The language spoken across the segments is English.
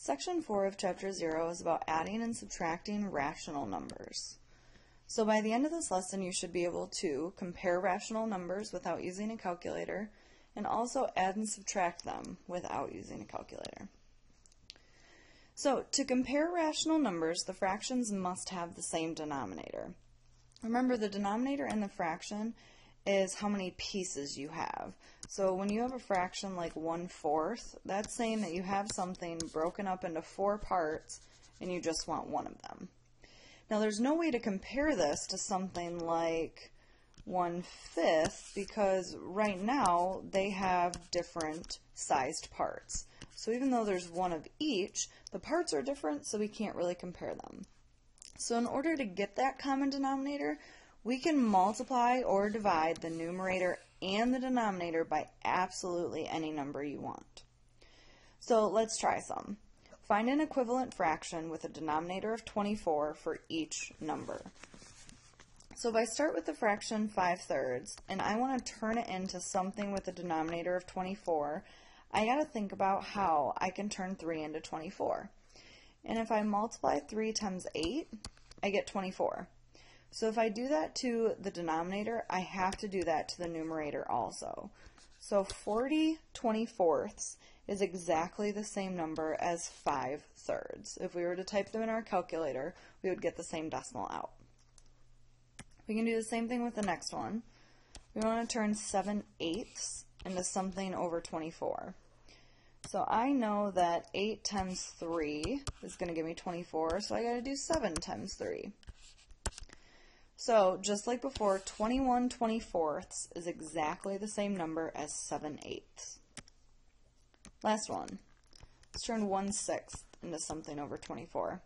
Section 4 of Chapter 0 is about adding and subtracting rational numbers. So by the end of this lesson, you should be able to compare rational numbers without using a calculator, and also add and subtract them without using a calculator. So to compare rational numbers, the fractions must have the same denominator. Remember, the denominator in the fraction is how many pieces you have. So when you have a fraction like 1/4, that's saying that you have something broken up into 4 parts and you just want one of them. Now there's no way to compare this to something like 1/5 because right now they have different sized parts. So even though there's one of each, the parts are different, so we can't really compare them. So in order to get that common denominator, we can multiply or divide the numerator and the denominator by absolutely any number you want. So let's try some. Find an equivalent fraction with a denominator of 24 for each number. So if I start with the fraction 5/3 and I want to turn it into something with a denominator of 24, I got to think about how I can turn 3 into 24. And if I multiply 3 times 8, I get 24. So if I do that to the denominator, I have to do that to the numerator also. So 40 24ths is exactly the same number as 5/3. If we were to type them in our calculator, we would get the same decimal out. We can do the same thing with the next one. We want to turn 7/8 into something over 24. So I know that 8 times 3 is going to give me 24, so I got to do 7 times 3. So just like before, 21 24ths is exactly the same number as 7/8. Last one. Let's turn 1/6 into something over 24.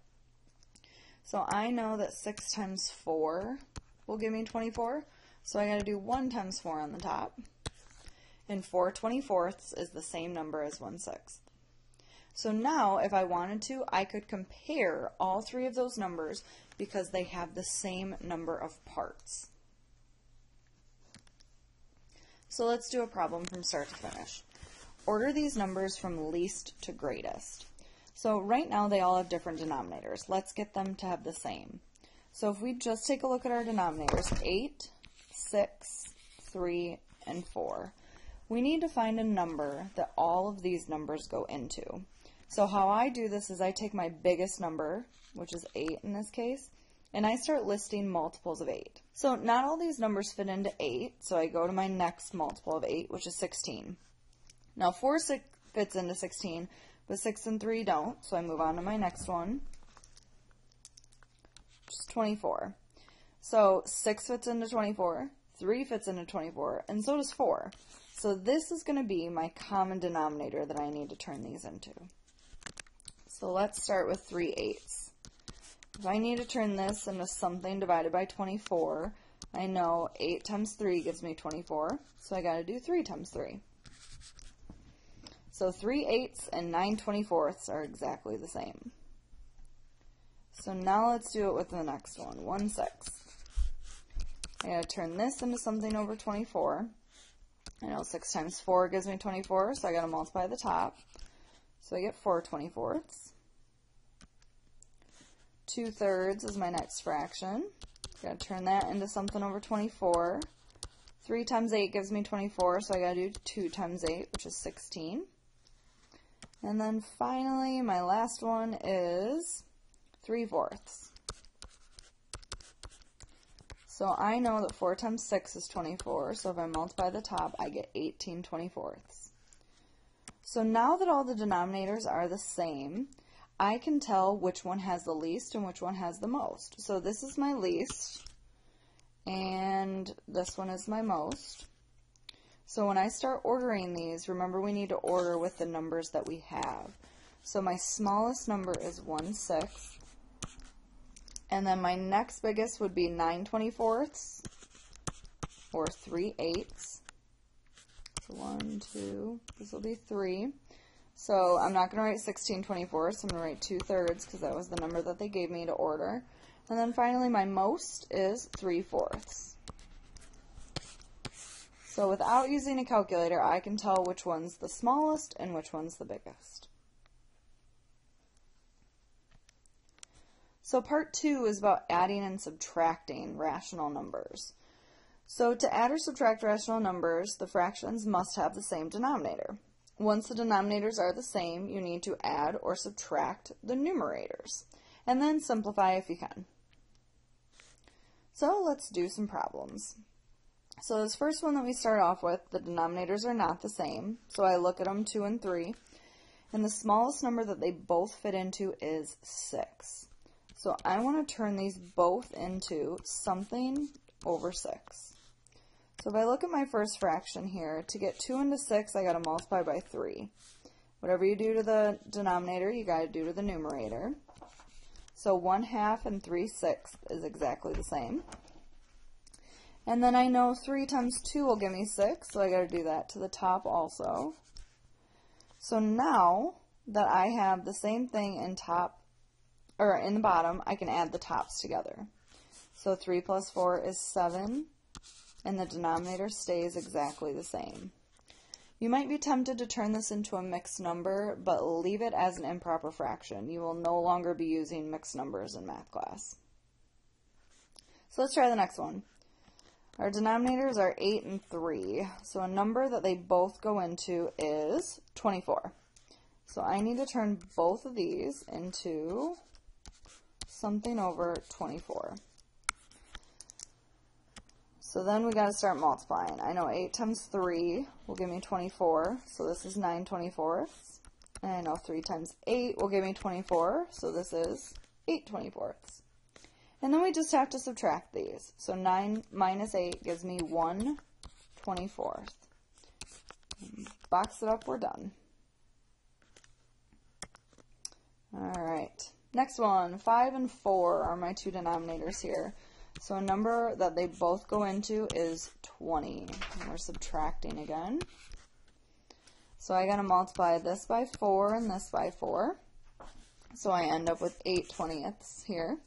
So I know that 6 times 4 will give me 24, so I got to do 1 times 4 on the top. And 4 24ths is the same number as 1/6. So now, if I wanted to, I could compare all 3 of those numbers because they have the same number of parts. So let's do a problem from start to finish. Order these numbers from least to greatest. So right now they all have different denominators. Let's get them to have the same. So if we just take a look at our denominators, 8, 6, 3, and 4. We need to find a number that all of these numbers go into. So how I do this is I take my biggest number, which is 8 in this case, and I start listing multiples of 8. So not all these numbers fit into 8, so I go to my next multiple of 8, which is 16. Now 4 fits into 16, but 6 and 3 don't, so I move on to my next one, which is 24. So 6 fits into 24, 3 fits into 24, and so does 4. So this is going to be my common denominator that I need to turn these into. So let's start with 3/8. If I need to turn this into something divided by 24, I know 8 times 3 gives me 24, so I got to do 3 times 3. So 3/8 and 9 24ths are exactly the same. So now let's do it with the next one, 1/6. I got to turn this into something over 24. I know 6 times 4 gives me 24, so I got to multiply the top. So I get 4 24ths. 2/3 is my next fraction. Got to turn that into something over 24. 3 times 8 gives me 24, so I got to do 2 times 8, which is 16. And then finally, my last one is 3/4. So I know that 4 times 6 is 24, so if I multiply the top, I get 18 24ths. So now that all the denominators are the same, I can tell which one has the least and which one has the most. So this is my least, and this one is my most. So when I start ordering these, remember we need to order with the numbers that we have. So my smallest number is 1/6. And then my next biggest would be 9 24ths, or 3/8. So 1, 2, this will be 3. So I'm not going to write 16 24ths, I'm going to write 2/3 because that was the number that they gave me to order. And then finally my most is 3/4. So without using a calculator, I can tell which one's the smallest and which one's the biggest. So part 2 is about adding and subtracting rational numbers. So to add or subtract rational numbers, the fractions must have the same denominator. Once the denominators are the same, you need to add or subtract the numerators, and then simplify if you can. So let's do some problems. So this first one that we start off with, the denominators are not the same, so I look at them 2 and 3, and the smallest number that they both fit into is 6. So I want to turn these both into something over 6. So if I look at my first fraction here, to get 2 into 6, I got to multiply by 3. Whatever you do to the denominator, you got to do to the numerator. So 1/2 and 3/6 is exactly the same. And then I know 3 times 2 will give me 6, so I got to do that to the top also. So now that I have the same thing in the bottom, I can add the tops together. So 3 plus 4 is 7, and the denominator stays exactly the same. You might be tempted to turn this into a mixed number, but leave it as an improper fraction. You will no longer be using mixed numbers in math class. So let's try the next one. Our denominators are 8 and 3, so a number that they both go into is 24. So I need to turn both of these into something over 24. So then we got to start multiplying. I know 8 times 3 will give me 24, so this is 9 24ths. And I know 3 times 8 will give me 24, so this is 8 24ths. And then we just have to subtract these. So 9 minus 8 gives me 1 24th. Box it up, we're done. Alright, next one, 5 and 4 are my two denominators here. So a number that they both go into is 20. And we're subtracting again. So I got to multiply this by 4 and this by 4. So I end up with 8 20ths here.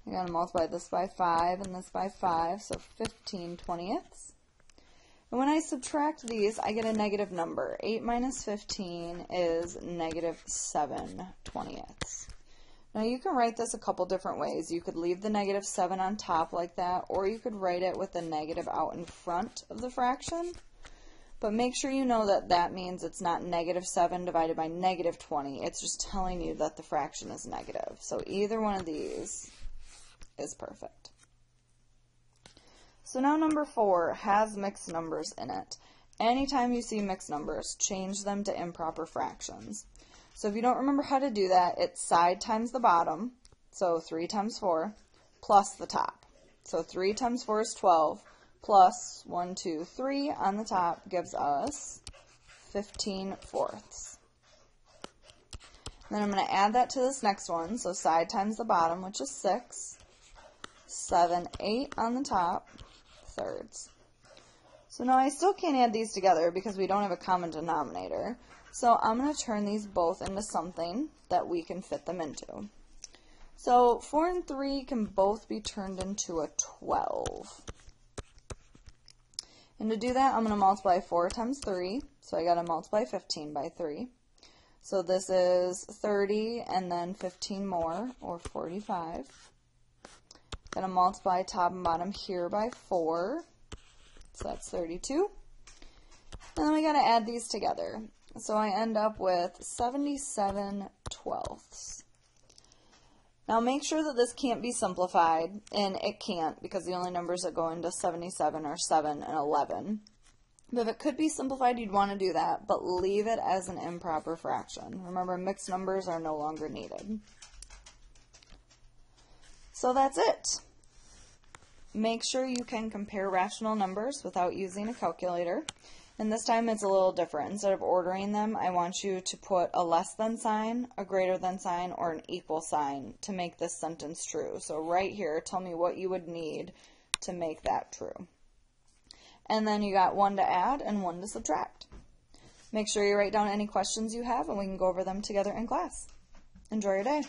I got to multiply this by 5 and this by 5, so 15 20ths. And when I subtract these, I get a negative number. 8 minus 15 is negative 7 20ths. Now you can write this a couple different ways. You could leave the negative 7 on top like that, or you could write it with the negative out in front of the fraction. But make sure you know that that means it's not negative 7 divided by negative 20. It's just telling you that the fraction is negative. So either one of these is perfect. So now number 4 has mixed numbers in it. Anytime you see mixed numbers, change them to improper fractions. So if you don't remember how to do that, it's side times the bottom, so 3 times 4, plus the top. So 3 times 4 is 12, plus 1, 2, 3 on the top gives us 15 fourths. Then I'm going to add that to this next one, so side times the bottom, which is 6, 7, 8 on the top, thirds. So now I still can't add these together because we don't have a common denominator. So I'm going to turn these both into something that we can fit them into. So 4 and 3 can both be turned into a 12. And to do that, I'm going to multiply 4 times 3. So I got to multiply 15 by 3. So this is 30 and then 15 more, or 45. Going to multiply top and bottom here by 4. So that's 32. And then we got to add these together. So I end up with 77 twelfths. Now make sure that this can't be simplified, and it can't because the only numbers that go into 77 are 7 and 11. But if it could be simplified, you'd want to do that, but leave it as an improper fraction. Remember, mixed numbers are no longer needed. So that's it. Make sure you can compare rational numbers without using a calculator. And this time it's a little different. Instead of ordering them, I want you to put a less than sign, a greater than sign, or an equal sign to make this sentence true. So right here, tell me what you would need to make that true. And then you got 1 to add and 1 to subtract. Make sure you write down any questions you have and we can go over them together in class. Enjoy your day.